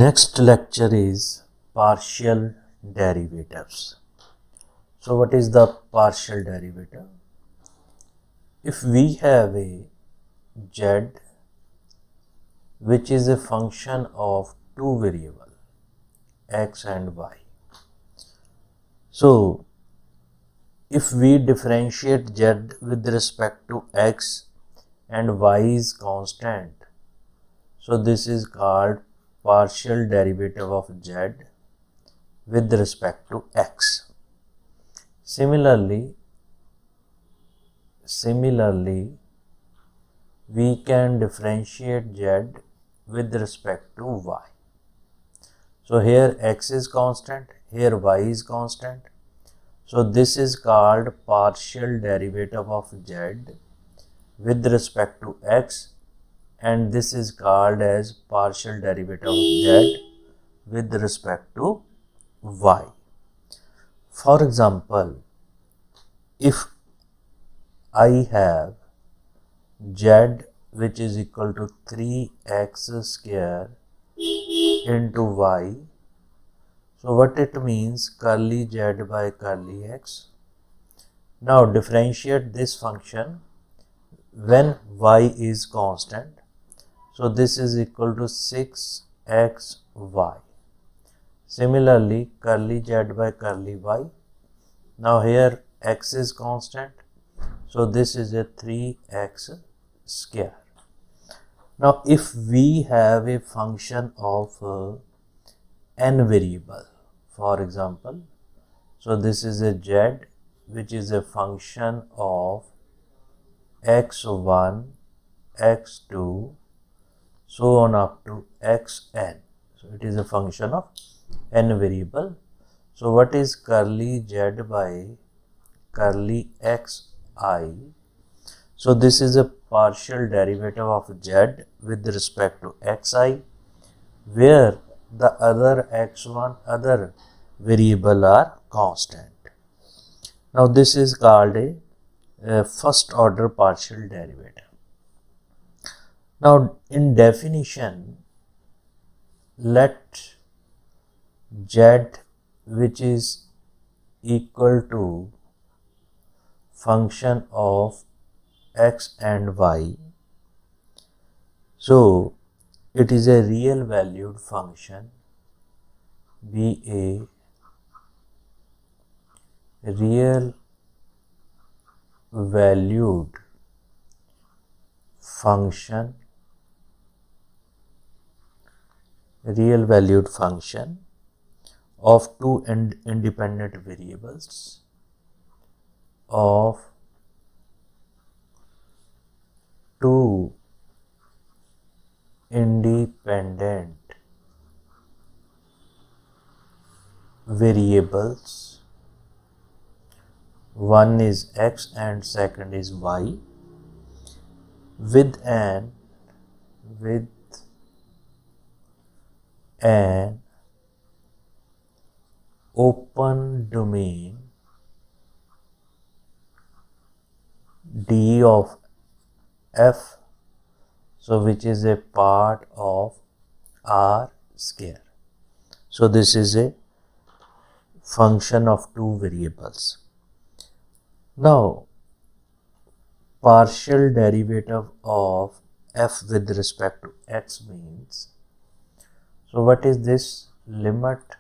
Next lecture is partial derivatives. So what is the partial derivative? If we have a z which is a function of two variables x and y. So if we differentiate z with respect to x and y is constant, so this is called partial derivative of z with respect to x. Similarly, we can differentiate z with respect to y. So here x is constant, here y is constant. So this is called partial derivative of z with respect to x, and this is called as partial derivative of z with respect to y. For example, if I have z which is equal to 3x square into y, so what it means, curly z by curly x. Now differentiate this function when y is constant. So this is equal to 6xy. Similarly, curly z by curly y. Now here x is constant. So this is a 3x square. Now if we have a function of n variable, for example, so this is a z which is a function of x1, x2, so on up to xn. So it is a function of n variable. So what is curly z by curly xi? So this is a partial derivative of z with respect to xi, where the other x1 other variable are constant. Now this is called a first order partial derivative. Now in definition, let z which is equal to function of x and y, so it is a real valued function, be a real valued function of two independent variables one is x and second is y, with an open domain d of f, so which is a part of R square. So this is a function of two variables. Now partial derivative of f with respect to x means, so what is this? Limit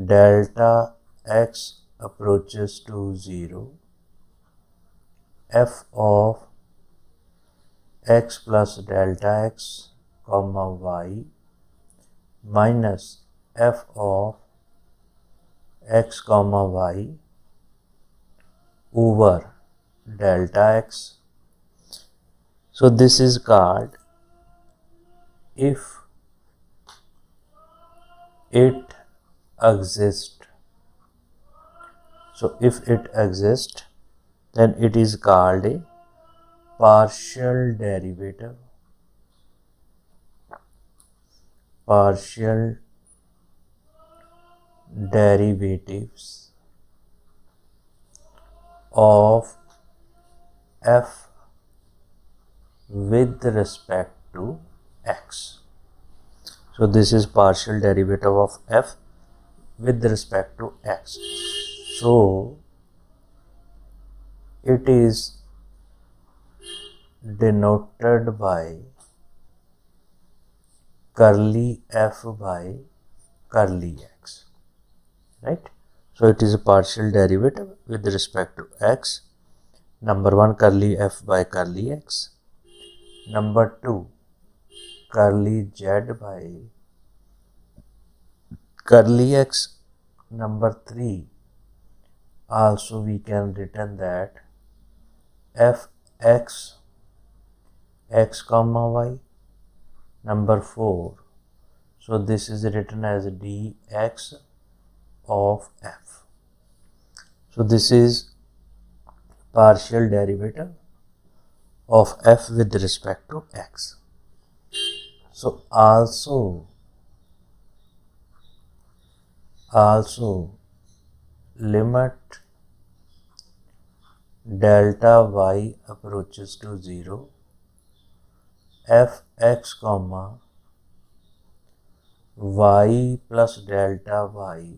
delta x approaches to 0, f of x plus delta x comma y minus f of x comma y over delta x. So this is called if it exists. So if it exists, then it is called a partial derivatives of f with respect to x. So this is partial derivative of f with respect to x. So it is denoted by curly f by curly x, right? So it is a partial derivative with respect to x. Number 1, curly f by curly x. Number 2, curly z by curly x. Number 3, also we can written that fx x comma y. Number 4, so this is written as dx of f. So this is partial derivative of f with respect to x. So also limit delta y approaches to 0, fx comma y plus delta y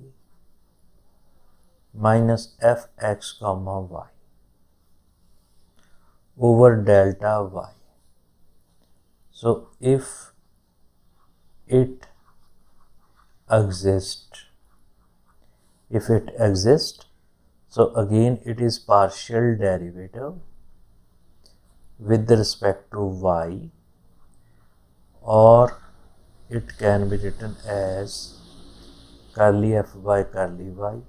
minus fx comma y over delta y. So if it exists, so again it is partial derivative with respect to y, or it can be written as curly f by curly y,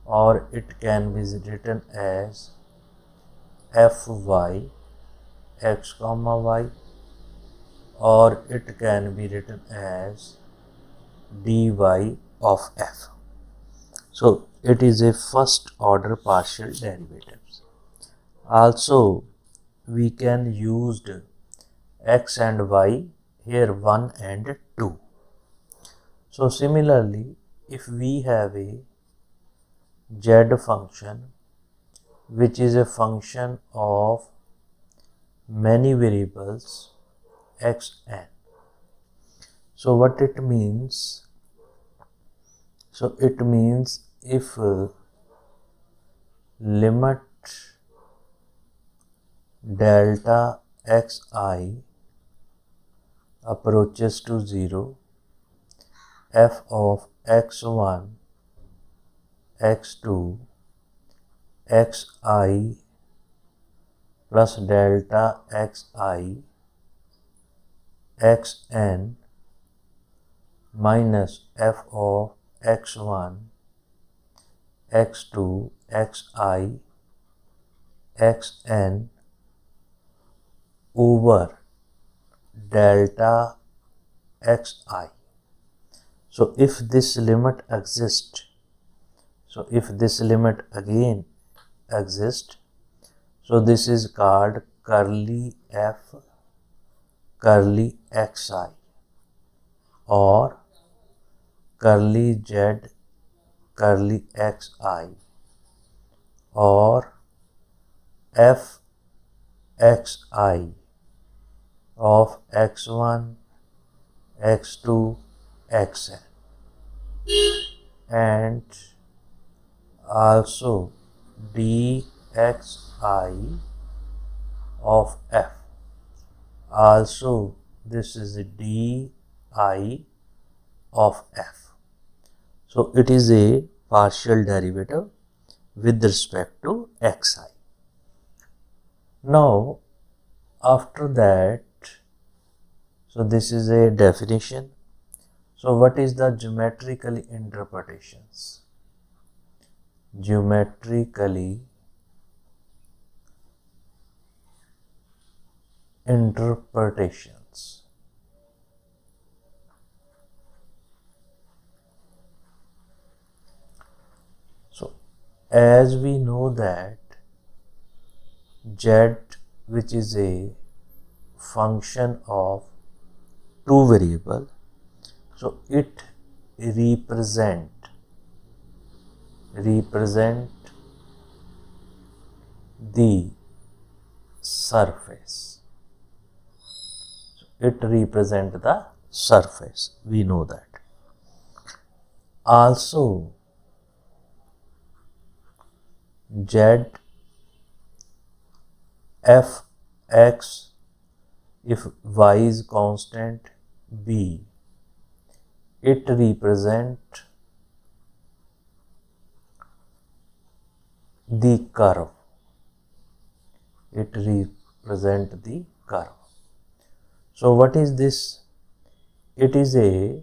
or it can be written as fy x comma y, or it can be written as dy of f. So it is a first order partial derivatives. Also we can use x and y here 1 and 2. So similarly, if we have a z function which is a function of many variables xn. So what it means? So it means if limit delta xi approaches to 0, f of x1, x2, xi plus delta xi xn minus f of x1, x2, xi xn over delta xi. So if this limit exists, so if this limit again exists, so this is called curly f curly xi or curly z curly xi or f xi of x1, x2, xn, and also dxi of f. Also this is di of f. So it is a partial derivative with respect to xi. Now after that, so this is a definition. So what is the geometrically interpretations? Geometrically interpretations. So as we know that z, which is a function of two variable, so it represent the surface. It represent the surface. We know that. Also, Z f x, if y is constant, b, it represent the curve. It represent the curve. So what is this? It is a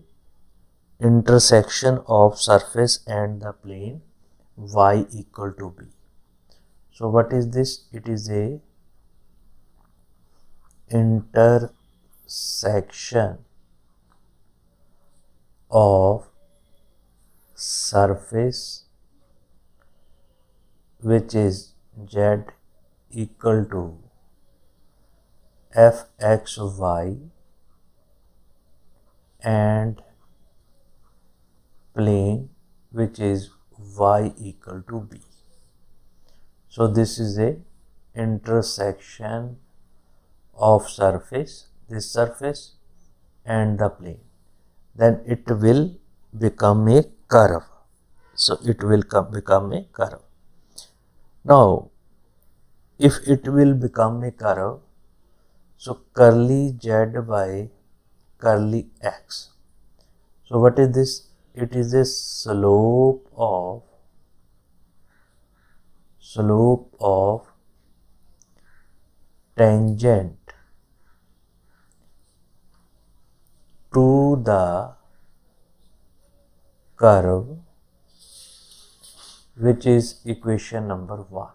intersection of surface and the plane y equal to b. So what is this? It is a intersection of surface which is z equal to fxy and plane which is y equal to b. So this is a intersection of surface, this surface and the plane. Then it will become a curve. So it will become a curve. Now, if it will become a curve, so curly z by curly x. So what is this? It is a slope of tangent to the curve, which is equation number 1.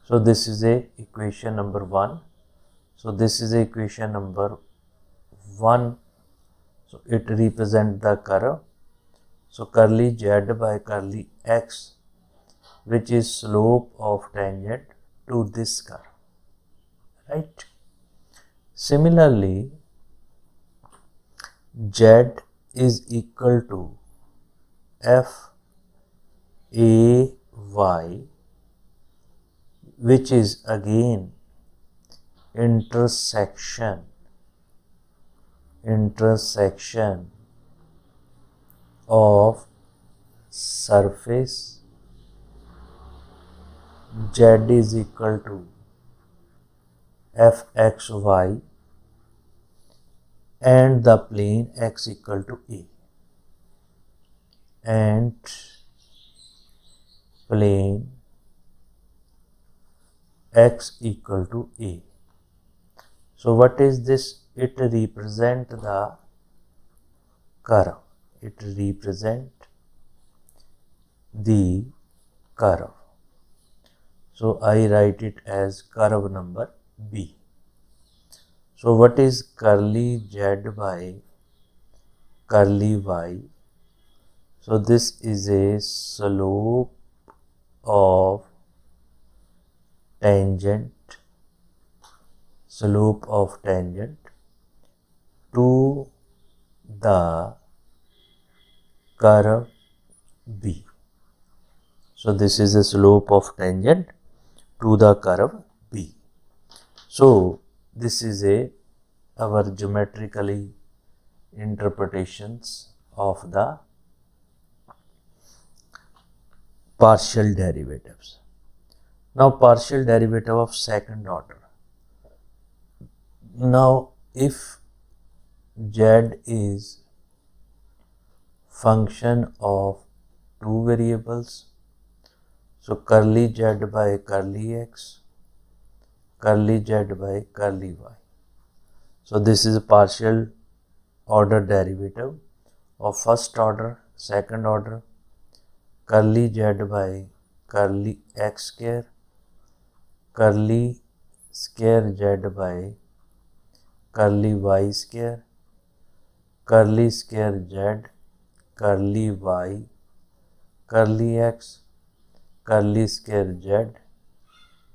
So this is a equation number 1. So this is equation number 1. So it represents the curve. So curly z by curly x, which is slope of tangent to this curve, right? Similarly, z is equal to f a y, which is again intersection of surface z is equal to fxy and the plane x equal to a, and plane x equal to a. So what is this? It represent the curve. It represent the curve. So I write it as curve number B. So what is curly z by curly y? So this is a slope of tangent to the curve B. So this is a slope of tangent to the curve B. So this is our geometrically interpretations of the partial derivatives. Now partial derivative of second order. Now if z is function of two variables, so curly z by curly x, curly z by curly y. So this is a partial order derivative of first order, second order, curly z by curly x square, curly square z by curly y square, curly square z, curly y, curly x, curly square z,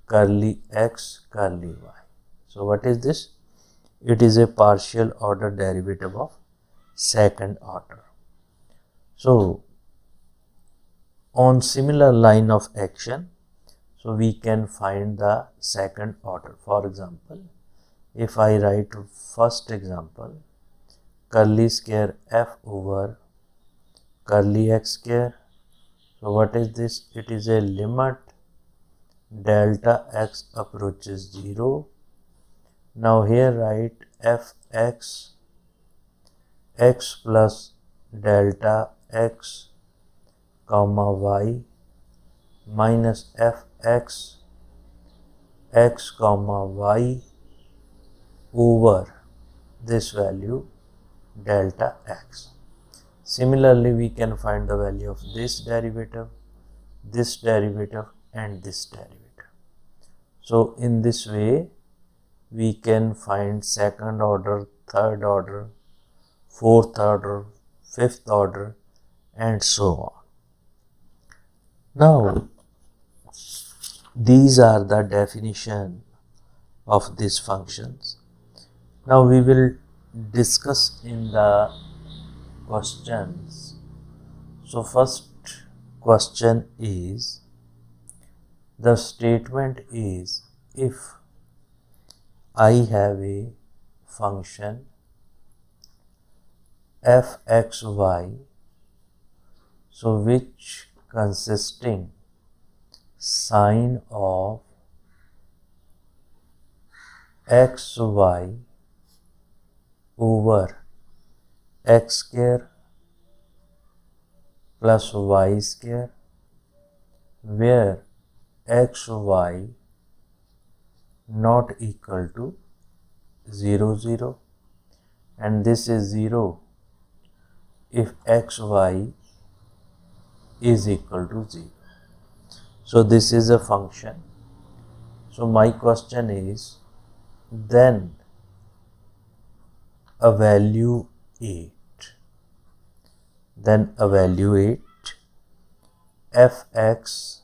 curly x, curly y. So what is this? It is a partial order derivative of second order. So on similar line of action, so we can find the second order. For example, if I write first example, curly square f over curly x square. So what is this? It is a limit delta x approaches 0. Now here write fx x plus delta x comma y minus fx x comma y over this value delta x. Similarly, we can find the value of this derivative and this derivative. So in this way, we can find second order, third order, fourth order, fifth order, and so on. Now, these are the definition of these functions. Now we will discuss in the questions. So first question is, the statement is, if I have a function fxy, so which consisting sine of xy over x square plus y square, where xy not equal to 0, 0, and this is 0 if xy is equal to 0. So this is a function. So my question is, then evaluate fx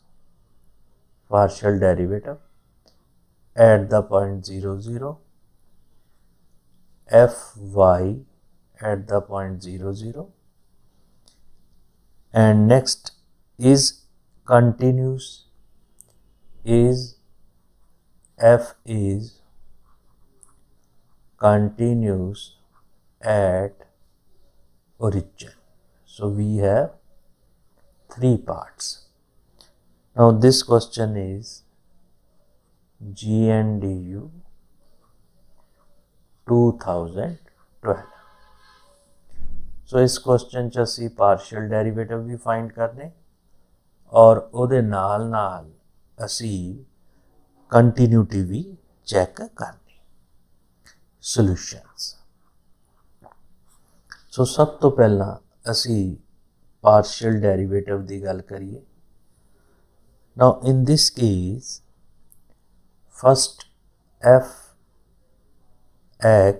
partial derivative at the point 0, 0, fy at the point 0, 0, and next is continuous, is f is continuous at origin. So we have three parts. Now this question is GNDU 2012. So इस question च असी partial derivative भी find करने और ਉਹਦੇ ਨਾਲ असी continuity भी चेक करनी. सॉल्यूशंस. सो सब तो पहला असी पार्शियल डेरिवेटिव की गल करिए. Now in this case first f x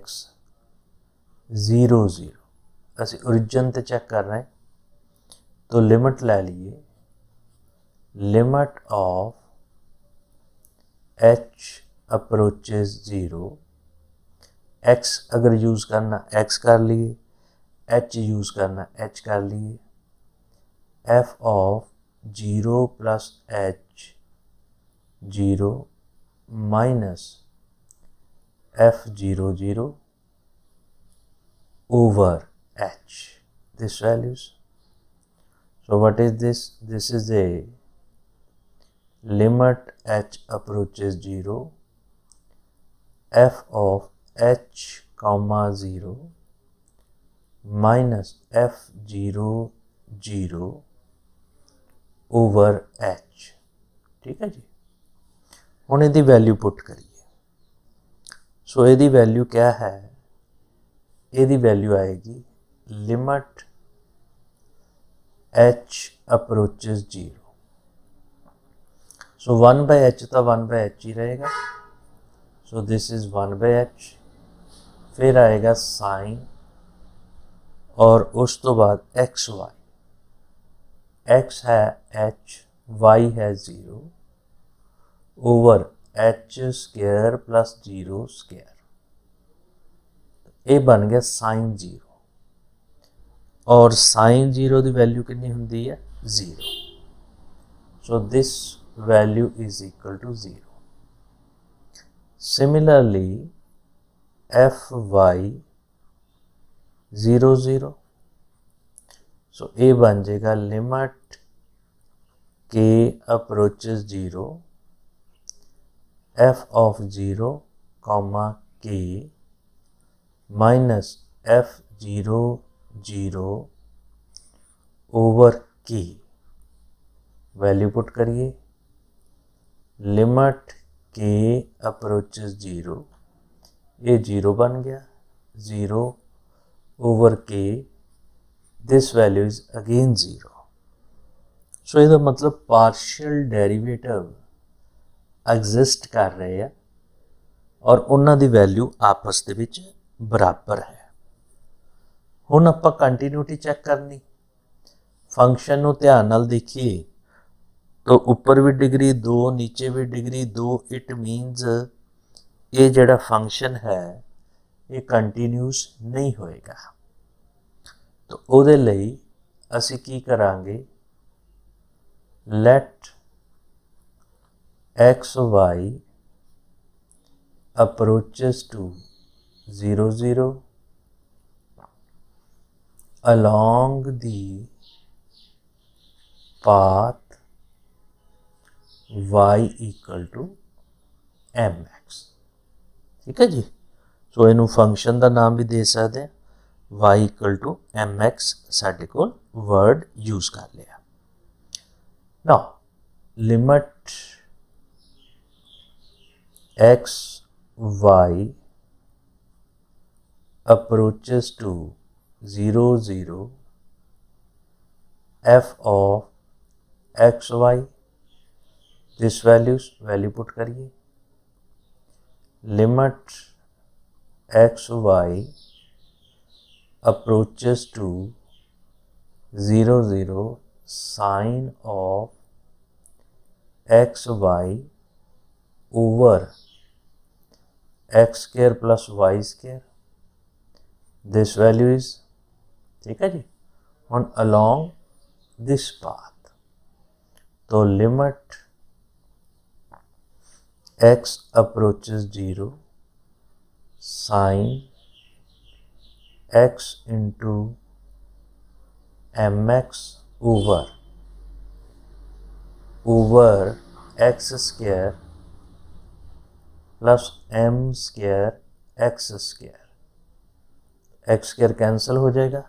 0, 0 असी ओरिजिन ते चेक कर रहे हैं, तो लिमिट ले लिए, limit of h approaches 0, x अगर यूज़ करना x कर लिए, h यूज़ करना h कर लिए, f of 0 plus h 0 minus f 0, 0 over h, this values. So what is this? This is a limit h approaches 0, f of h comma 0 minus f 0, 0 over h. ठीक है जी. ਹੁਣ ਇਹਦੀ value put करिए. सो ਇਹਦੀ value क्या है? ਇਹਦੀ value आएगी limit h approaches 0. So 1 by h तो 1 by h ही रहेगा. सो दिस इज 1 by h. फिर आएगा साइन और उस तो बाद एक्स वाई. x है h, y है 0 over h square plus 0 square. ये बन गया साइन 0 और साइन 0 की वैल्यू कितनी होंगी है? 0. So this value is equal to 0. Similarly f y 0 0। So ये बन जाएगा limit k approaches 0 f of 0 comma k minus f 0 0 over k। Value put करिए, लिमिट k अप्रोचेस 0, ये 0 बन गया, 0 over k, this value is again 0। So ਇਹਦਾ मतलब partial derivative exist कर रहे हैं और उन्हां दी वैल्यू आपस दे विच बराबर है। हुण आपां कंटीन्यूटी चैक करनी, फंक्शन नूं ध्यान नाल देखिए तो ऊपर भी डिग्री 2 नीचे भी डिग्री 2, इट मीनस ये जिहड़ा फंक्शन है ये कंटीन्यूस नहीं होएगा। तो उहदे लई असीं की करांगे, let x y approaches to 0 0 along the path y equal to mx। ठीक है जी। सो इनू फंक्शन का नाम भी दे सकते हैं, y equal to mx साडे कोल वर्ड यूज कर लिया। Now limit x y approaches to 0 0 f of x y, this value put करिए, limit x y approaches to 0 0 sine of x y over x square plus y square, this value is, ठीक है जी। on along this path, तो limit x approaches 0 sine x into mx over x square plus m square x square, x square cancel हो जाएगा।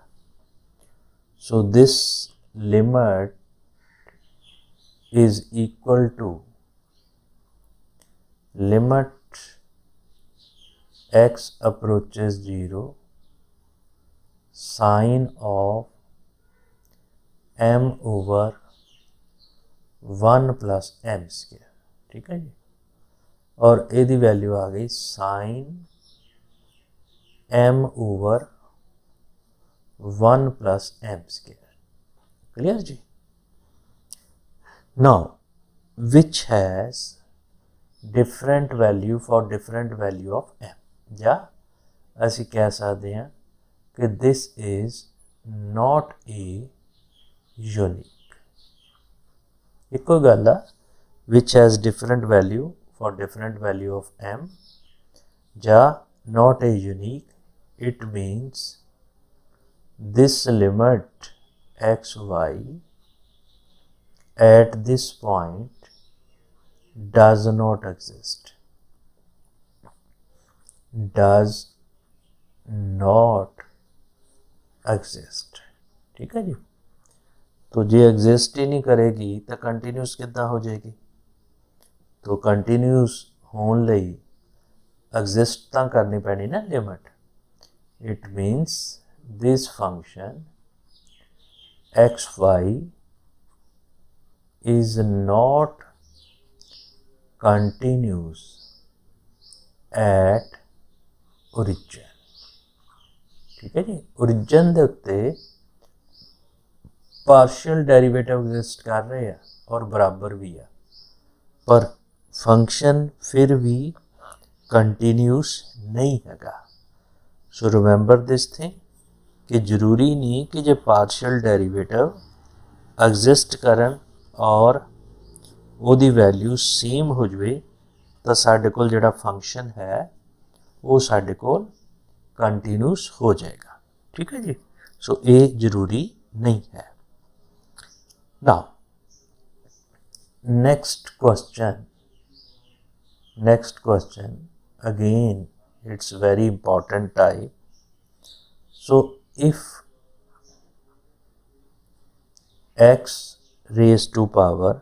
So this limit is equal to limit x approaches 0 sine of m over 1 plus m square। ठीक है जी। और यदी value आ गई sine m over 1 plus m square। Clear जी। Now which has different value for different value of m, या असी कह सकते हैं कि this is not a unique. एको गल आ, which has different value for different value of m, या not a unique, it means this limit x y at this point does not exist, does not exist। ठीक है जी। तो जे exist ही नहीं करेगी तो कंटीन्यूस किद्दां हो जाएगी। तो कंटीन्यूस होने लई एग्जिस्ट तां करनी पैनी ना limit. It means this function xy is not continuous at origin। ठीक है जी। ओरिजिन के उत्ते पार्शियल डेरिवेटिव एग्जिस्ट कर रहे हैं और बराबर भी है, पर फंक्शन फिर भी कंटीन्यूस नहीं हैगा। सो रिमेंबर दिस थिंग कि जरूरी नहीं कि जो पार्शियल डेरिवेटिव एग्जिस्ट करन और उहदी वैल्यू सेम हो जाए तो साडे कोल जिहड़ा फंक्शन है वो साडे कोल कंटीन्यूस हो जाएगा। ठीक है जी। सो ये जरूरी नहीं है। Now next question again it's very important type. So if x raised to power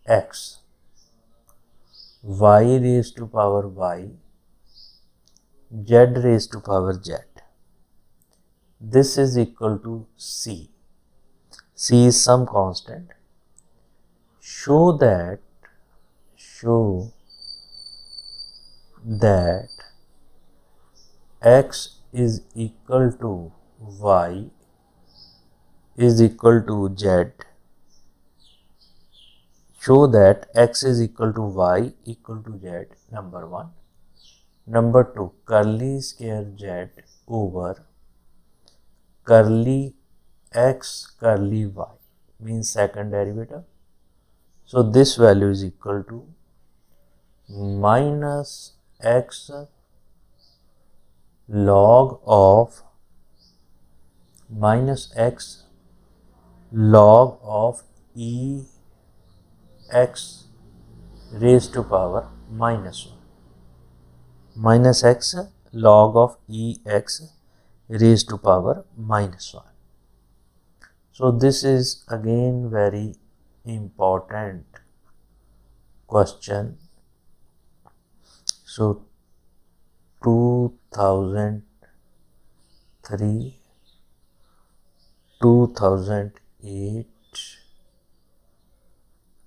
x, y raised to power y, z raised to power z, this is equal to c. C is some constant. Show that x is equal to y is equal to z. Show that x is equal to y equal to z, number 1. Number 2, curly square z over curly x curly y means second derivative. So this value is equal to minus x log of e x raised to power minus 1, minus x log of e x raised to power minus 1. So this is again very important question. So 2003, 2008,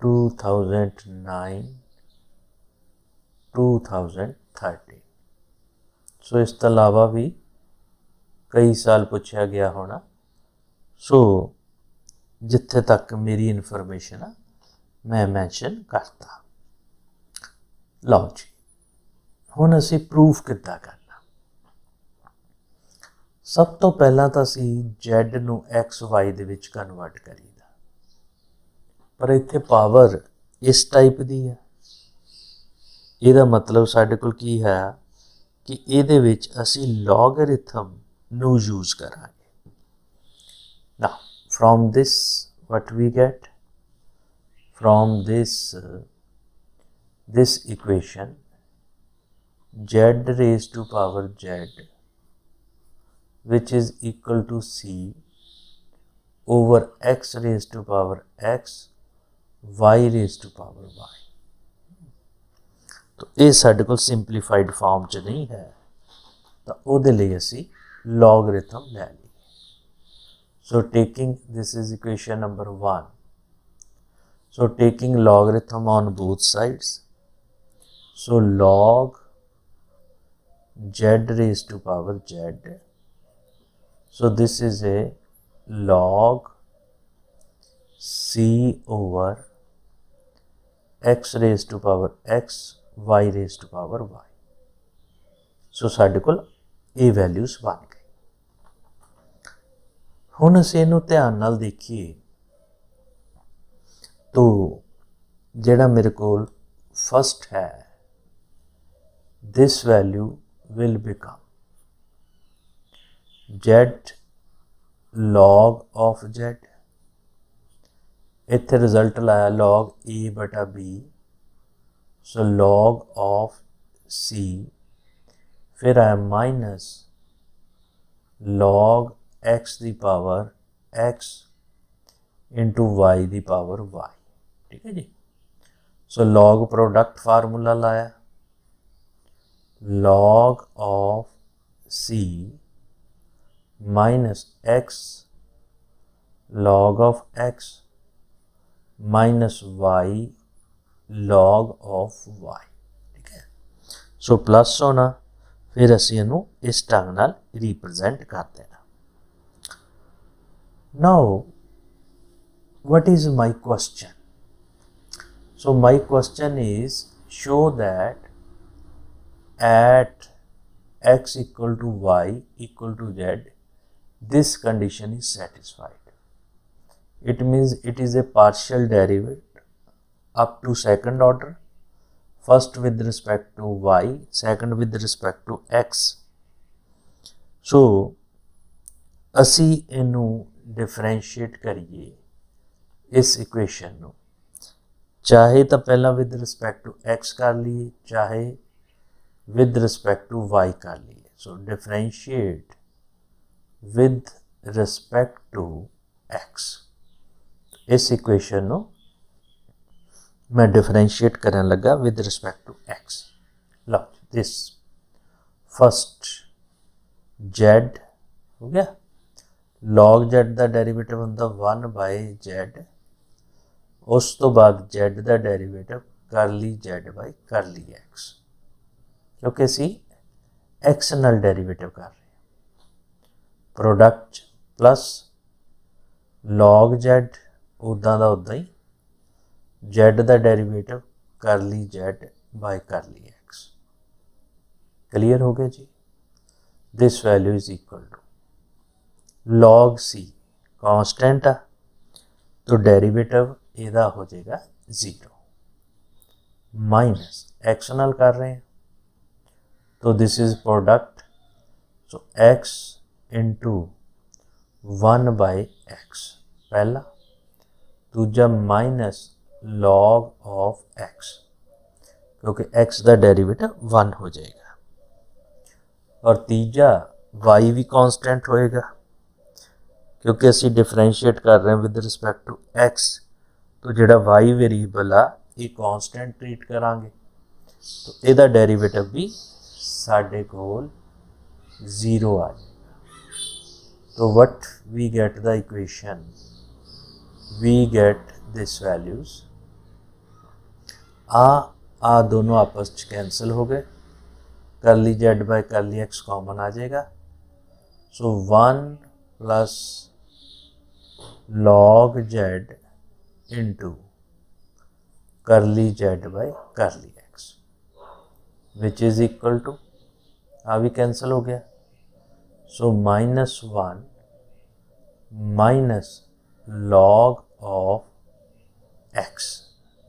2009, 2013. सो इस तो अलावा भी कई साल पूछा गया होना। सो जिथे तक मेरी इन्फॉर्मेशन आ मैं मैंशन करता। लो जी, हुण असी प्रूफ किद्दां करना। सब तो पहला तो असी Z नूं XY दे विच कन्वर्ट करीदा, पर इत्थे पावर इस टाइप दी है। इहदा मतलब साडे कोल की है कि इहदे विच असी लॉगरिथम नूं यूज करांगे। Now from this what we get, from this equation, Z raised to power Z, which is equal to C over x raised to power x, y raised to power y. तो ये साडे कोल simplified form च नहीं है, तो उहदे लई असी लॉगरिथम लै लईए। So taking this is equation number 1. So taking logarithm on both sides, so log z raised to power z, so this is a log c over x raised to power x, y raised to power y. So साडे कोल ये values बन गई। हुण असीं इहनूं ध्यान नाल देखीए तो जिहड़ा मेरे कोल फस्ट है, this value will become z log of z, इत्थे रिजल्ट लाया log a बटा b, so log of c, फिर आया minus log x the power x into y the power y। ठीक है जी। सो लॉग प्रोडक्ट फार्मूला लाया, log of c minus x log of x minus y log of y। ठीक है। So plus होना, फिर असीं इहनूं इस ढंग नाल रिप्रजेंट कर देना। Now what is my question? So my question is, show that at x equal to y equal to z, this condition is satisfied. It means it is a partial derivative up to second order, first with respect to y, second with respect to x. So ਅਸੀਂ ਇਹਨੂੰ differentiate ਕਰੀਏ ਇਸ equation ਨੂੰ, ਚਾਹੇ ਤਾਂ ਪਹਿਲਾਂ with respect to x ਕਰ ਲਈਏ, ਚਾਹੇ ਵਿਦ ਰਿਸਪੈਕਟ ਟੂ y ਕਰ ਲਈਏ। So differentiate with respect to x, ਇਸ ਇਕੁਏਸ਼ਨ ਨੂੰ मैं डिफरेंशिएट करने लगा विद रिस्पेक्ट टू x। लो दिस फर्स्ट z हो गया, log z का डेरीवेटिव होंदा 1 बाय z, उस तो बाद z का derivative curly z by curly x, क्योंकि असी x नाल डेरीवेटिव कर रहे हैं। प्रोडक्ट प्लस log z उदा का उदा ही z का derivative curly z by curly x। Clear हो गया जी। This value is equal to log c constant आ, तो डेरीवेटिव ਇਹਦਾ हो जाएगा 0, माइनस x नाल कर रहे हैं तो this is product, so x into 1 by x पहला, दूजा माइनस log ऑफ x, क्योंकि x का डेरीवेटिव 1 हो जाएगा, और तीजा y भी कांस्टेंट होएगा क्योंकि असी डिफरेंशिएट कर रहे हैं विद रिस्पेक्ट टू x, तो जिहड़ा y वेरीएबल आ ये कांस्टेंट ट्रीट करांगे, तो इसदा डेरीवेटिव भी साडे कोल 0 आ जाएगा। तो what we get the equation, we get this values, आ दोनों आपस में कैंसल हो गए, curly z by curly x common आ जाएगा। So 1 plus log z into curly z by curly x which is equal to, आ भी कैंसल हो गया, so -1 minus log of x,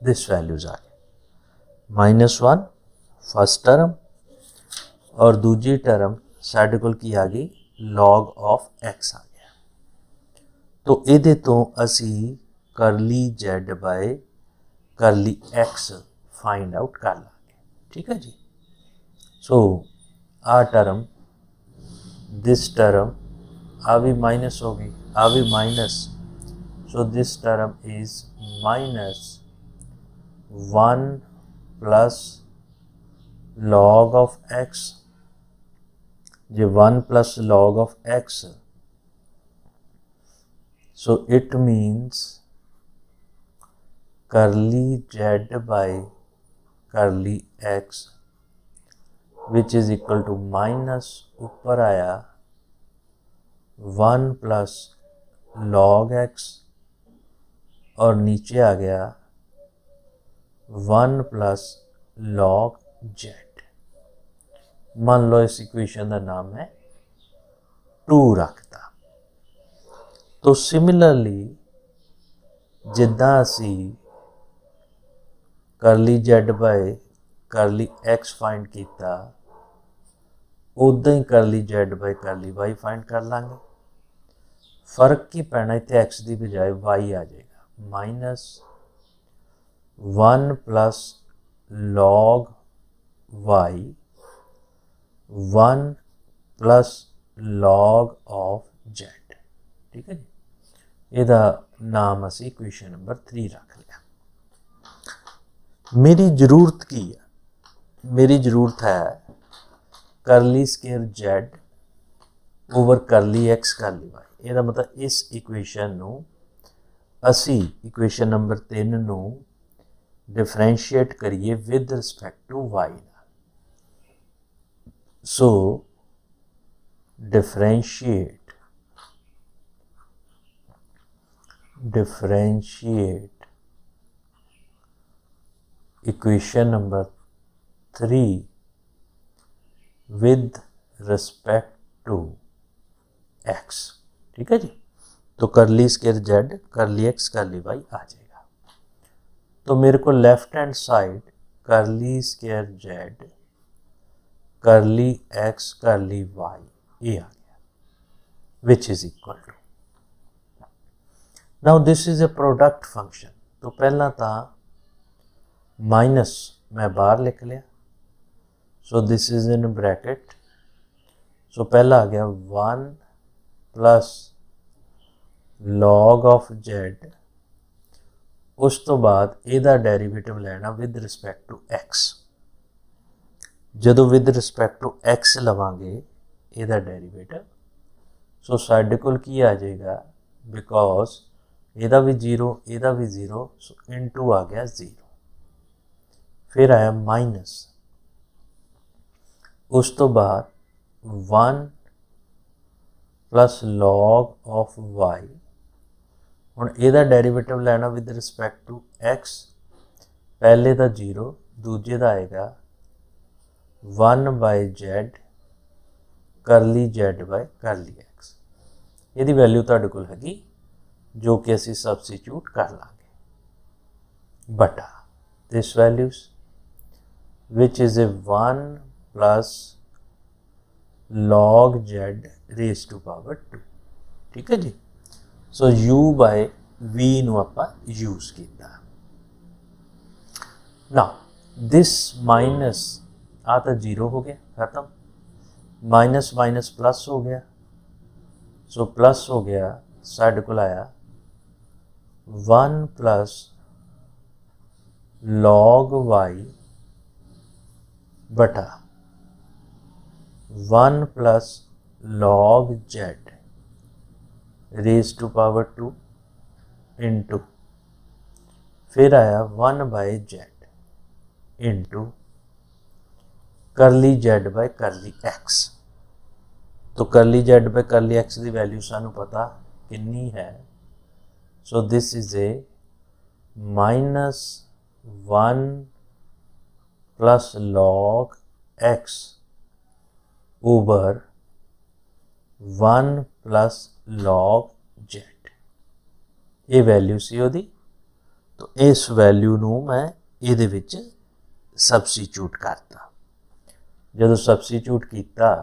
this values आ गए -1 फर्स्ट टर्म, और दूजी टर्म साडे कोल की आ गई log ऑफ x आ गया। तो इहदे तो असी करली z by curly x find out कर लांगे, ठीक है जी। सो आ टर्म, दिस टर्म, आ भी माइनस हो गई, आ भी minus, so this term is -1 plus log of x, J 1 plus log of x, so it means करली z by करली x which is equal to minus ऊपर आया 1 प्लस log x और नीचे आ गया 1 प्लस log z। मान लो इस equation का नाम है 2 रखता। तो सिमिलरली जिदा असी करली z by curly x find किया, उदा ही करली z बाय करली y फाइंड कर लांगे। फर्क की पैना, इतने x की बजाय y आ जाएगा, -1 plus log y 1 plus log of z, ठीक है जी। ਇਹਦਾ नाम असी इक्वेशन नंबर 3 रख लिया। मेरी जरूरत की है, मेरी जरूरत है करली स्केयर z ओवर करली x करली y। ਇਹਦਾ मतलब इस इक्वेशन ਨੂੰ असी इक्वेशन नंबर 3 ਨੂੰ डिफरेंशिएट करिए with respect to y। So differentiate equation number 3 with respect to x, ठीक है जी। तो curly square z curly x curly y आ जाएगा। तो मेरे को left hand side curly square z curly x curly y ये आ गया। which is equal to. Now this is a product function. तो पहला था माइनस मैं बाहर लिख लिया, so this is in bracket. सो पहला आ गया 1 प्लस log of z, उस तो बाद ਇਹਦਾ ਡੈਰੀਵੇਟਿਵ ਲੈਣਾ ਵਿਦ ਰਿਸਪੈਕਟ ਟੂ x. ਜਦੋਂ ਵਿਦ ਰਿਸਪੈਕਟ ਟੂ x ਲਵਾਂਗੇ ਇਹਦਾ ਡੈਰੀਵੇਟਿਵ, ਸੋ ਸਾਡੇ ਕੋਲ ਕੀ ਆ ਜਾਏਗਾ, ਬਿਕੋਜ਼ ਇਹਦਾ ਵੀ 0 ਇਹਦਾ ਵੀ 0, ਸੋ ਇਨਟੂ ਆ ਗਿਆ 0. ਫਿਰ ਆਇਆ ਮਾਈਨਸ, ਉਸ ਤੋਂ ਬਾਅਦ 1 प्लस log of y. ਹੁਣ ਇਹਦਾ ਡੈਰੀਵੇਟਿਵ ਲੈਣਾ ਵਿਦ ਰਿਸਪੈਕਟ ਟੂ x, ਪਹਿਲੇ ਦਾ 0, ਦੂਜੇ ਦਾ ਆਏਗਾ 1 ਬਾਈ z ਕਰਲੀ z ਬਾਈ ਕਰਲੀ x. ਇਹਦੀ ਵੈਲਿਊ ਤੁਹਾਡੇ ਕੋਲ ਹੈਗੀ ਜੋ ਕਿ ਅਸੀਂ ਸਬਸਟੀਟਿਊਟ ਕਰ ਲਾਂਗੇ, ਬਟਾ this values which is a 1 plus log z raised to power 2. ठीक है जी. सो u बाय v ਨੂੰ ਆਪਾਂ यूज़ ਕੀਤਾ. नाउ दिस माइनस आ तो 0 हो गया, खत्म. माइनस माइनस प्लस हो गया, सो प्लस हो गया, साढ़े को आया 1 प्लस log y बटा 1 plus log z raise to power 2 into, फिर आया 1 by z into curly z by curly x. तो curly z by curly x की वैल्यू सानू पता कितनी है, so this is a minus 1 plus log x over 1 plus log z. ये value सी ओदी, तो इस वैल्यू नू मैं इहदे विच सबस्टिट्यूट करता. जदों सबस्टिट्यूट किया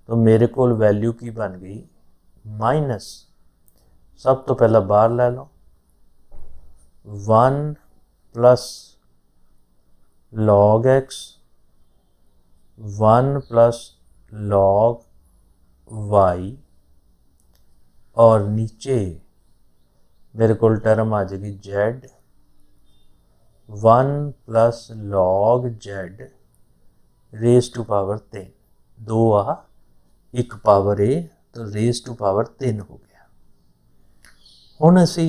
तो मेरे को वैल्यू की बन गई माइनस, सब तो पहला बाहर लै लो, 1 plus log x 1 plus log y, और नीचे मेरे को टर्म आ जाएगी z 1 plus log z raise to power 3. 2 आ एक पावर ए, तो रेज टू पावर 3 हो गया. हुण असी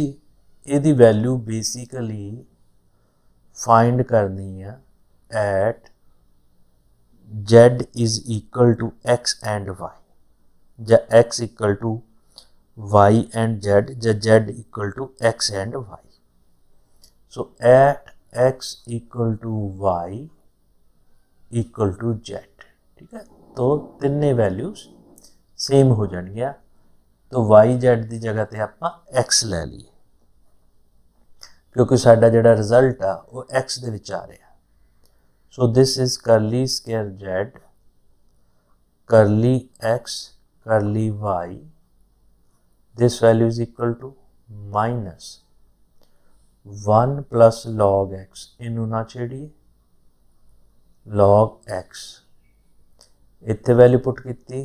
इहदी वैल्यू बेसिकली फाइंड करनी है at z is equal to x and y, या x equal to y and z, या z equal to x and y. So at x equal to y equal to z. ठीक है, तो तिन्ने values same हो जाएंगे. तो y z की जगह ते आपां x ले लिए, क्योंकि साडा जिहड़ा रिजल्ट आ वो x दे विच आ रहा. सो दिस इज करली square z curly x curly y. This value is equal to minus 1 plus log x, इनू ना छेड़िए, log x, इत्थे वैल्यू पुट की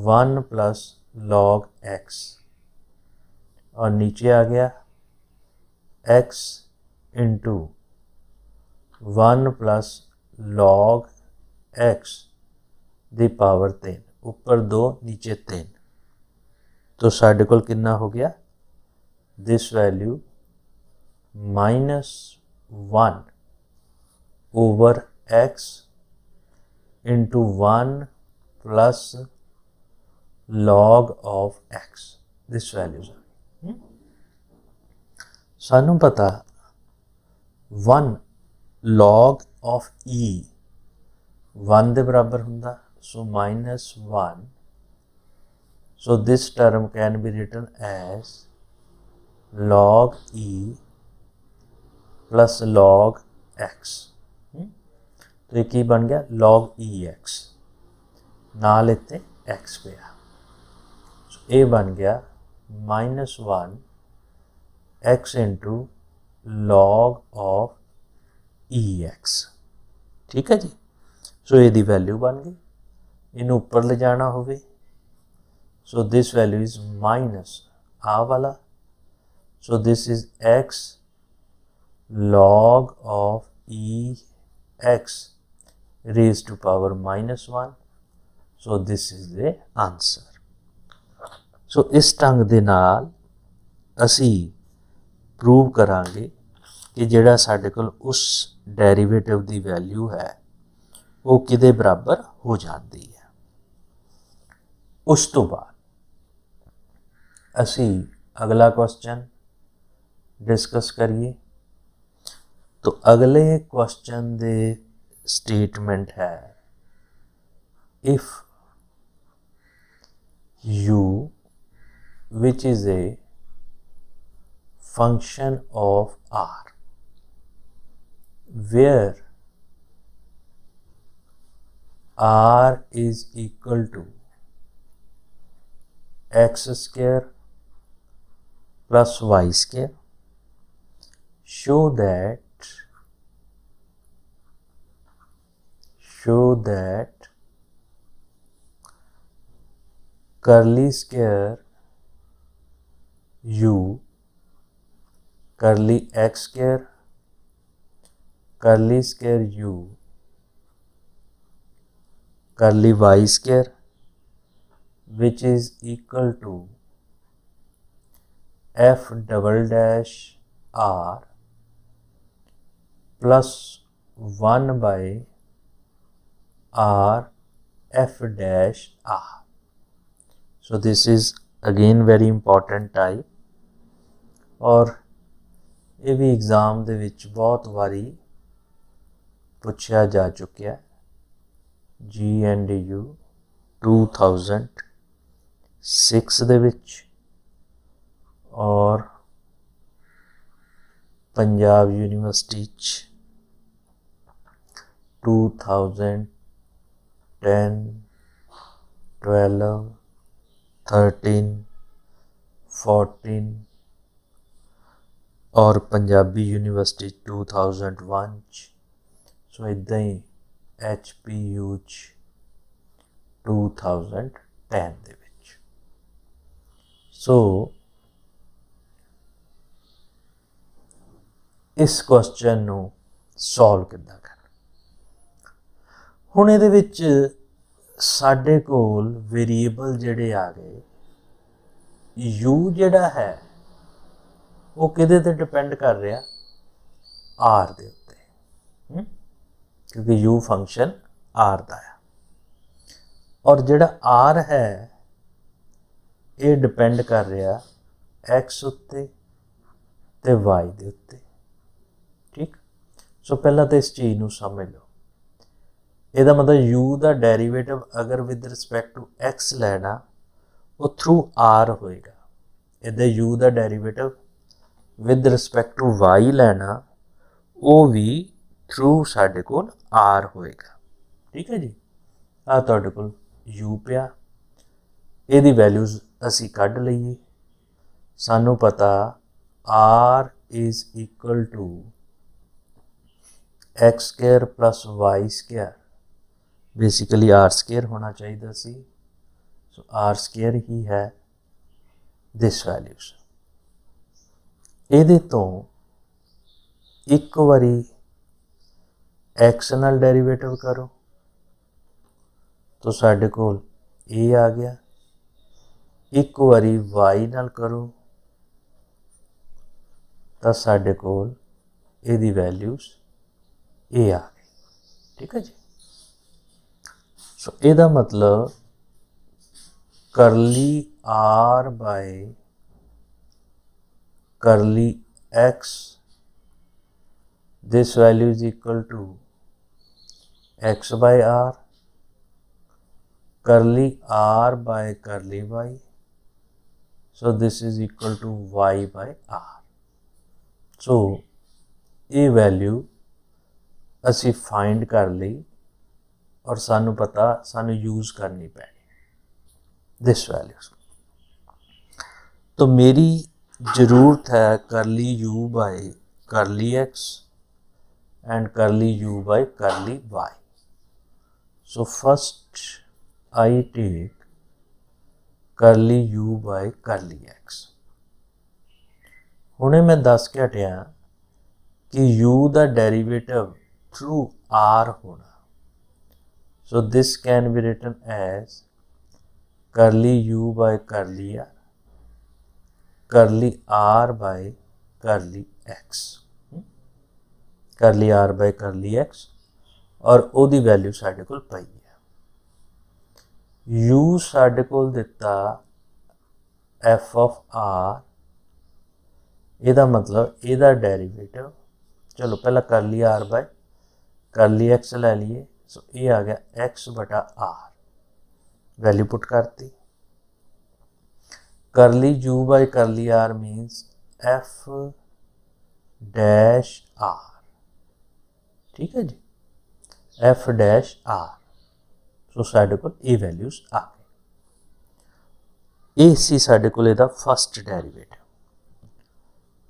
1 प्लस log x, और नीचे आ गया x into 1 plus log x the power 3, ऊपर 2 नीचे 3. तो साढ़े कोल कितना हो गया, this value minus 1 over x into 1 plus log of x. This value सानू पता 1 log ऑफ e 1 दे बराबर हुंदा, so minus 1. So this term can be written as log e plus log x. तो ये की बन गया log e x, नाल इत्ते x पे आ. ये बन गया -1 x into log of EX। ठीक है जी। सो ये वैल्यू बन गई। इनू उपर ले जाना होवे, so this value is minus आ वाला, so this is x log of EX raised to power -1। So this is the answer. सो इस ढंग दे नाल असी प्रूव करांगे कि जिहड़ा साडे कोल उस डेरीवेटिव दी वैल्यू है वो किदे बराबर हो जाती है। उस तो बाद असी अगला क्वेश्चन डिस्कस करिए। तो अगले क्वेश्चन दे स्टेटमेंट है, if u which is a function of r where r is equal to x square plus y square, show that curly square u curly x square curly square u curly y square which is equal to f double dash r plus 1 by r f dash r। So this is again very important type, और ये भी exam दे विच बहुत वारी पुछया जा चुकिया। GNDU 2006 दे विच और Punjab university 2010, 12, 13, 14 और पंजाबी यूनिवर्सिटी 2001। सो इदा ही HPU 2010 दे विच। सो इस क्वेश्चन नू सॉल्व किद्दां करना। हुण इहदे विच साडे कोल वेरीएबल जिहड़े आ गए, u जिहड़ा है वो किहदे ते डिपेंड कर रहा, r दे उत्ते, क्योंकि u फंक्शन r दा है, और जिहड़ा r है ये डिपेंड कर रहा x उत्ते ते y दे उत्ते। ठीक। सो पहला तो इस चीज़ नू समझ लो, ਇਹਦਾ मतलब u ਦਾ ਡੈਰੀਵੇਟਿਵ अगर विद रिस्पैक्ट टू x ਲੈਣਾ वो थ्रू r होएगा। ਇਹਦਾ u ਦਾ derivative with respect to y ਲੈਣਾ वो भी थ्रू ਸਾਡੇ ਕੋਲ r होएगा। ठीक है जी। ਆ ਤੁਹਾਡੇ ਕੋਲ u ਪਿਆ, ਇਹਦੀ ਵੈਲਿਊਜ਼ ਅਸੀਂ ਕੱਢ ਲਈਏ। ਸਾਨੂੰ ਪਤਾ r is equal to x square plus y square, basically r square होना चाहिए सी। सो आर स्केयर ही है दिस वैल्यूज। ये तो एक बारी एक्स नाल डेरीवेटिव करो तो साढ़े कोल ए आ गया, एक बारी वाई नाल करो तो साढ़े कोल ए वैल्यूज ए आ गई। ठीक है जी। सो ਇਹਦਾ मतलब करली r by curly x, this value is equal to x by r, curly r by करली y, so this is equal to y by r। so ये वैल्यू असी फाइंड कर ली और सानू पता सानू यूज़ करनी पैनी दिस वैल्यूज। तो मेरी ज़रूरत है curly u by curly x and curly u by curly y. So first I take curly u by curly x. हुणे मैं दस के हटिया कि u दा डेरिवेटिव थ्रू r होना। So this can be written as curly u by curly r, curly r by curly x, curly r by curly x, और ਉਹਦੀ value साढ़े कोल पई है। u साढ़े कोल दिता f ऑफ r, ਇਹਦਾ मतलब ਇਹਦਾ डेरिवेटिव, चलो पहला करली r बाय करली x ले लीए। सो ये आ गया x बटा r, वैल्यू पुट करती। करली u by curly r means f dash r, ठीक है जी, f डैश r। सो साढ़े को ये वैल्यूज आ गई। ये सी साढ़े को ਇਹਦਾ फर्स्ट डेरिवेटिव।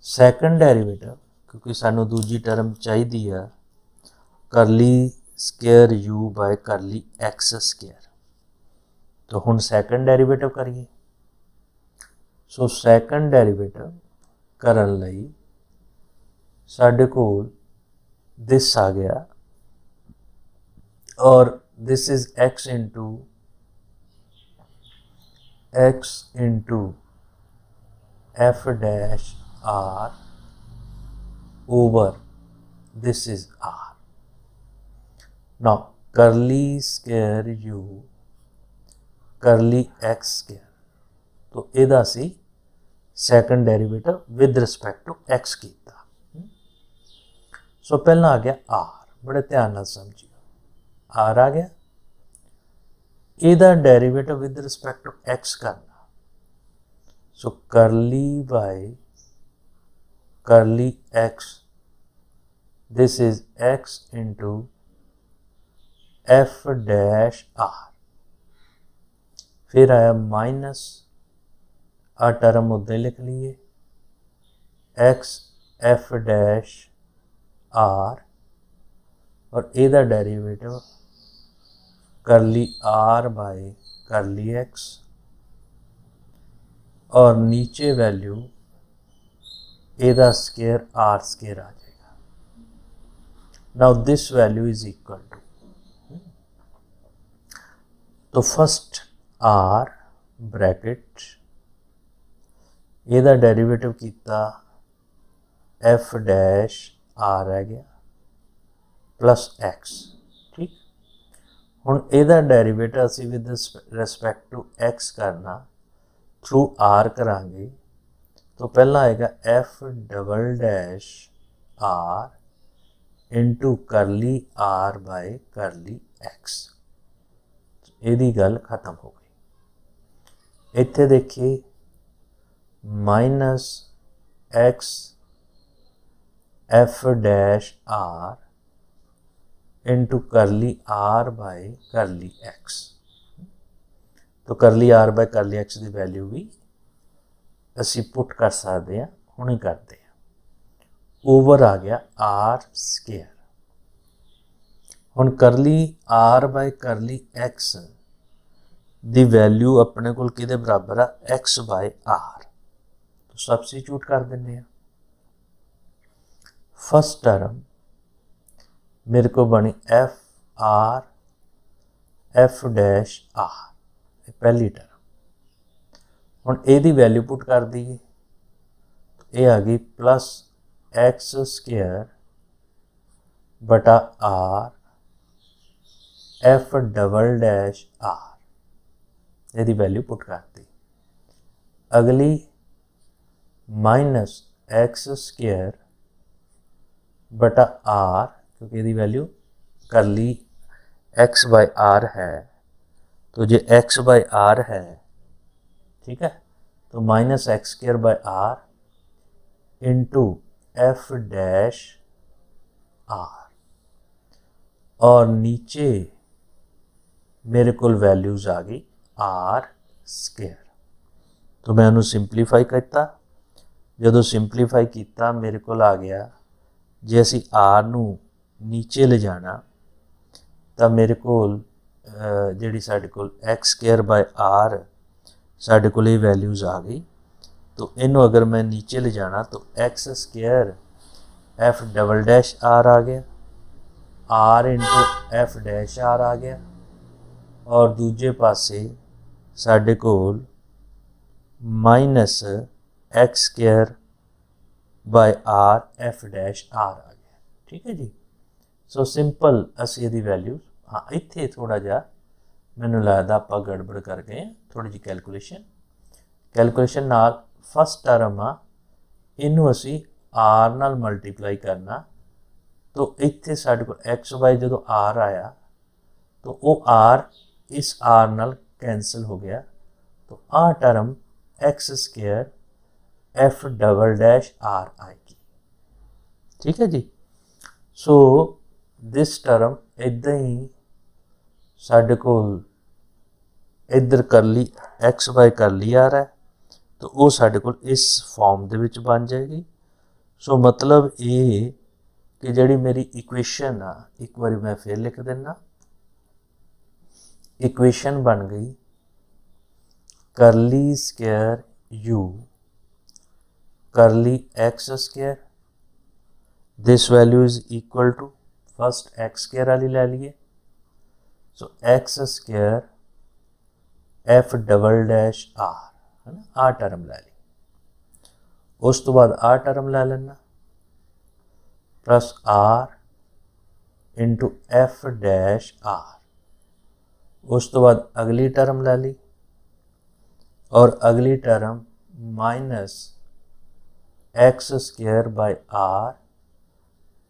सैकेंड डेरिवेटिव क्योंकि सानू दूजी टर्म चाहिए है करली square you by curly x square. तो हुण सैकेंड डेरिवेटिव करिए। सो सैकेंड डेरिवेटिव करन लई साडे कोल दिस आ गया, और this is x into f dash r over this is r. Now curly square u curly x square, तो ਇਹਦਾ ਅਸੀਂ second derivative with respect to x ਕੀਤਾ। ਸੋ ਪਹਿਲਾਂ ਆ ਗਿਆ r, ਬੜੇ ਧਿਆਨ ਨਾਲ ਸਮਝਿਓ। r ਆ ਗਿਆ, ਇਹਦਾ derivative with respect to x ਕਰਨਾ। ਸੋ ਕਰਲੀ ਬਾਈ करली x, this is x into f dash r। फिर आया माइनस, आ टर्म उधर लिख लिए, x f डैश r, और ਇਹਦਾ डेरिवेटिव करली r बाय करली x, और नीचे वैल्यू ਇਹਦਾ स्केयर r स्केयर आ जाएगा। Now this value is equal to, तो फर्स्ट r ब्रैकेट, ਇਹਦਾ डेरिवेटिव किया f डैश r रह गया प्लस x, ठीक। हुण ਇਹਦਾ डेरिवेटिव असीं विद रिस्पैक्ट टू x करना थ्रू r करांगे। तो पहला आएगा f double dash r into curly r by curly x. यदी गल खत्म हो गई। इत्थे देखिए minus x f dash r into curly r by curly x. तो curly r by curly x की वैल्यू भी असी पुट कर सकते हैं, हुणे करते हैं। ओवर आ गया आर स्केयर। हुण curly r by curly x दी वैल्यू अपने कोल किहदे बराबर आ, एक्स बाय आर। तो सबस्टिट्यूट कर देंगे। फर्स्ट टर्म मेरे को बनी f r f dash r, पहली टर्म। हुण ਇਹਦੀ वैल्यू पुट कर दीए, तो ये आ गई प्लस एक्स स्केयर बटा r f double dash r, ਇਹਦੀ वैल्यू पुट कर दी। अगली माइनस एक्स स्केयर बटा आर, क्योंकि ਇਹਦੀ वैल्यू करली एक्स बाय आर है, तो जे एक्स बाय आर है, ठीक है, तो minus x square by r into f dash r, और नीचे मेरे को वैल्यूज आ गई आर स्केयर। तो मैं उन्होंने सिंपलीफाई किया। जो सिंपलीफाई किया मेरे को आ गया जे असी आर नू नीचे ले जाना तो मेरे को जी साढ़े को एक्स स्केयर बाय आर साढ़े को वैल्यूज़ आ गई। तो इनू अगर मैं नीचे ले जाना तो x square f double dash r आ गया, r into f dash r आ गया, और दूजे पासे साढ़े कोल minus x square by r f dash r आ गया। ठीक है जी। सो सिंपल असी इहदी वैल्यू, हाँ इत्थे थोड़ा जिहा मैनूं लगदा आपां गड़बड़ कर गए, थोड़ी जी कैलकुलेशन नाल फस्ट टर्म आ इनू असी आर नाल मल्टीप्लाई करना, तो इत्थे साढ़े को एक्स वाई जो आर आया तो वो आर इस आर नाल कैंसल हो गया, तो आ term x square f double dash r आएगी। ठीक है जी। सो दिस टर्म इदां ही साढ़े को इधर कर ली एक्स वाई कर ली आ रहा है, तो वो साढ़े को इस फॉर्म दे विच बन जाएगी। सो मतलब ये कि जिहड़ी मेरी इक्वेशन आ, एक बार मैं फिर लिख देना, इक्वेशन बन गई curly square u curly x square, this value is equal to first x square वाली लै लीए, so x square f double dash r है ना, आ टर्म लै ली। उस तो बाद आ टर्म लै लेना plus r into f dash r, उस तो बाद अगली टर्म लै ली, और अगली term minus x square by r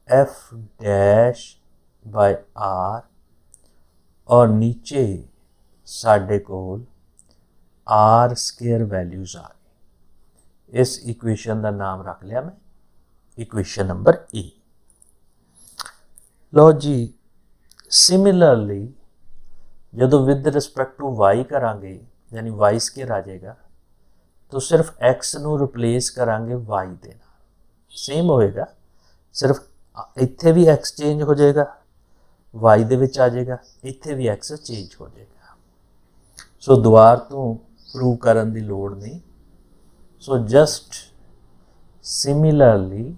f dash by r, और नीचे साढ़े कोल आर स्केयर वैल्यूज़ आ गई। इस इक्वेशन का नाम रख लिया मैं इक्वेशन नंबर ए। लो जी, सिमिलरली जो विद रिस्पैक्ट टू वाई करांगे यानी वाई स्केयर आ जाएगा, तो सिर्फ एक्स नू रिप्लेस करांगे वाई दे नाल, सेम होएगा, सिर्फ इत्थे भी एक्स चेंज हो जाएगा, वाई दे विच आ जाएगा, इत्थे भी एक्स चेंज हो जाएगा। सो दुबार तो प्रूव करन दी लोड़ नहीं। So just similarly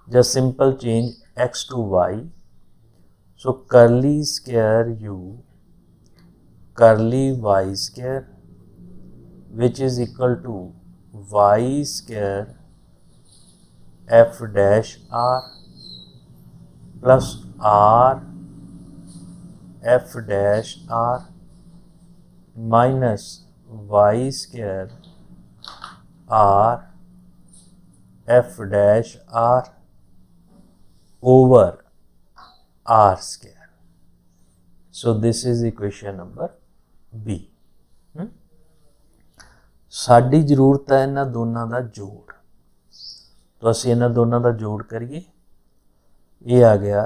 just simple change x to y, so curly square u curly y square which is equal to y square f dash r plus r f dash r minus y square r f dash r over r square. So this is equation number B. Sari जरूरत है इन्हां दोनों का जोड़, तो असीं इन्हां दोनों का जोड़ करिए। ये आ गया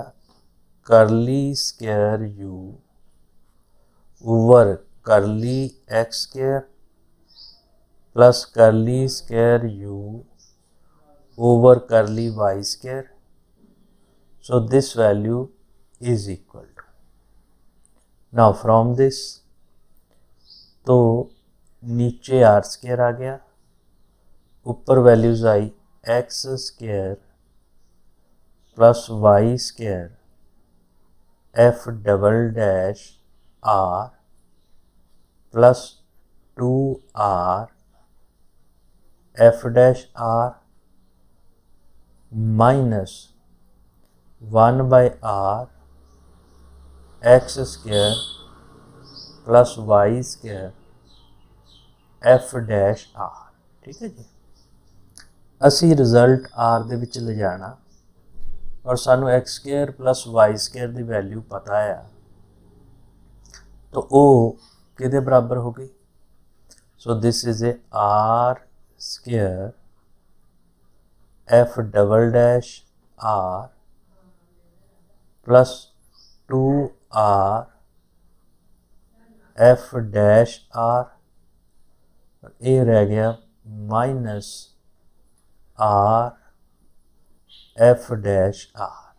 करली स्केयर यू ओवर करली एक्स स्केयर प्लस करली square you over curly y square, so this value is equal to, now from this तो नीचे आर स्केयर आ गया, ऊपर वैल्यूज आई x square plus y square f double dash r plus 2r f dash r minus 1 by r x square plus y square f dash r. ठीक है जी। असी result are they विच ले जाना, और सानू x square plus y square की value पता है, तो वो किहदे बराबर हो गई। So this is a r square f double dash r plus 2r f dash r, ये रह गया minus r f dash r,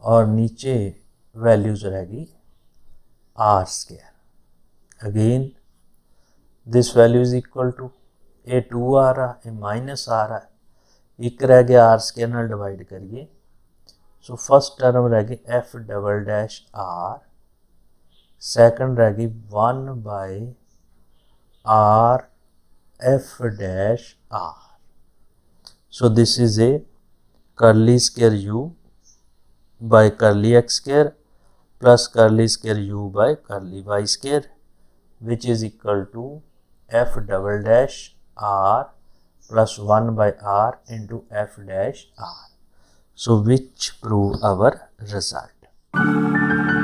और नीचे वैल्यूज रहेगी r square. Again this value is equal to a 2 आ रहा, ए माइनस आ रहा है, एक रह गया आर स्क्वायर नाल डिवाइड करिए। सो फर्स्ट टर्म रह गई f double dash r, second रह गई 1 by r f dash r. So this is a curly square u by curly x square plus curly square u by curly y square, which is equal to f double dash r plus 1 by r into f dash r. So which prove our result.